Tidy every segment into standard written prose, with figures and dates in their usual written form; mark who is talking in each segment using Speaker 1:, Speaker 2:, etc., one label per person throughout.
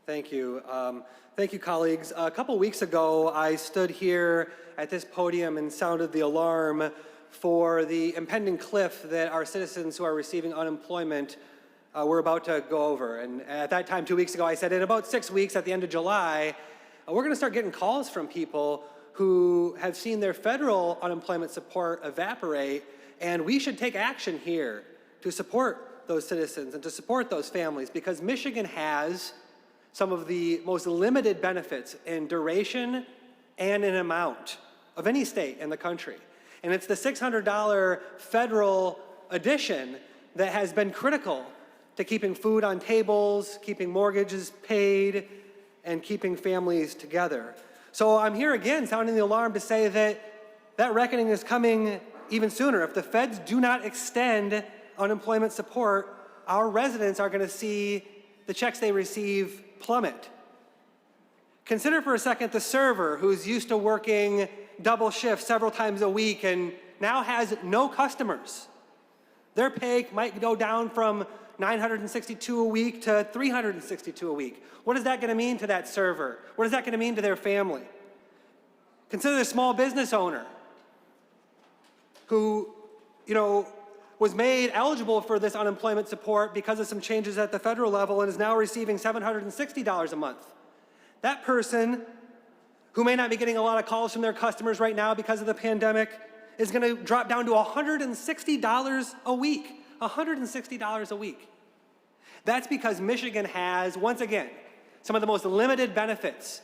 Speaker 1: Thank you. Thank you, colleagues. A couple weeks ago, I stood here at this podium and sounded the alarm for the impending cliff that our citizens who are receiving unemployment were about to go over. And at that time, 2 weeks ago, I said in about 6 weeks, at the end of July, we're going to start getting calls from people who have seen their federal unemployment support evaporate, and we should take action here to support those citizens and to support those families, because Michigan has some of the most limited benefits in duration and in amount of any state in the country. And it's the $600 federal addition that has been critical to keeping food on tables, keeping mortgages paid, and keeping families together. So I'm here again sounding the alarm to say that that reckoning is coming even sooner. If the feds do not extend unemployment support, our residents are going to see the checks they receive plummet. Consider for a second the server who's used to working double shifts several times a week and now has no customers. Their pay might go down from $962 a week to $362 a week. What is that going to mean to that server? What is that going to mean to their family? Consider the small business owner who, was made eligible for this unemployment support because of some changes at the federal level and is now receiving $760 a month. That person, who may not be getting a lot of calls from their customers right now because of the pandemic, is going to drop down to $160 a week. $160 a week. That's because Michigan has, once again, some of the most limited benefits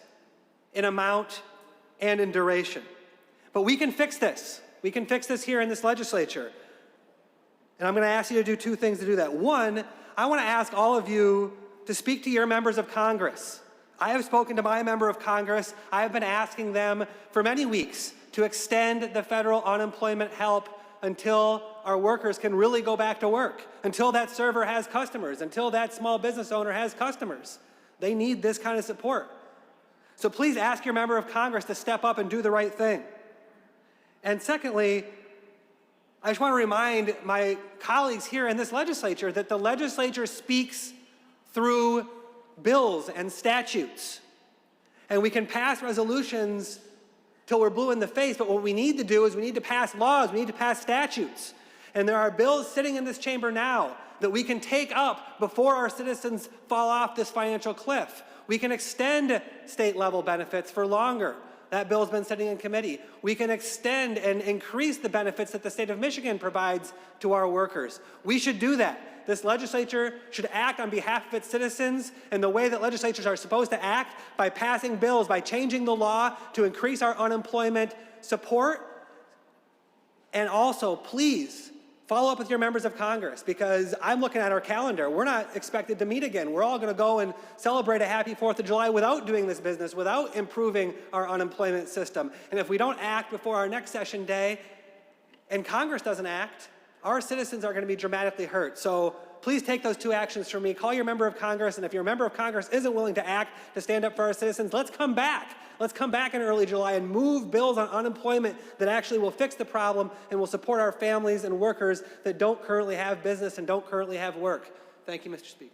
Speaker 1: in amount and in duration. But we can fix this. We can fix this here in this legislature. And I'm going to ask you to do two things to do that. One, I want to ask all of you to speak to your members of Congress. I have spoken to my member of Congress. I have been asking them for many weeks to extend the federal unemployment help until our workers can really go back to work, until that server has customers, until that small business owner has customers. They need this kind of support. So please ask your member of Congress to step up and do the right thing. And secondly, I just want to remind my colleagues here in this legislature that the legislature speaks through bills and statutes. And we can pass resolutions till we're blue in the face, but what we need to do is we need to pass laws, we need to pass statutes. And there are bills sitting in this chamber now that we can take up before our citizens fall off this financial cliff. We can extend state-level benefits for longer. That bill's been sitting in committee. We can extend and increase the benefits that the state of Michigan provides to our workers. We should do that. This legislature should act on behalf of its citizens in the way that legislatures are supposed to act, by passing bills, by changing the law to increase our unemployment support. And also, please, follow up with your members of Congress, because I'm looking at our calendar. We're not expected to meet again. We're all going to go and celebrate a happy 4th of July without doing this business, without improving our unemployment system. And if we don't act before our next session day and Congress doesn't act, our citizens are going to be dramatically hurt. So please take those two actions from me. Call your member of Congress, and if your member of Congress isn't willing to act to stand up for our citizens, let's come back. Let's come back in early July and move bills on unemployment that actually will fix the problem and will support our families and workers that don't currently have business and don't currently have work. Thank you, Mr. Speaker.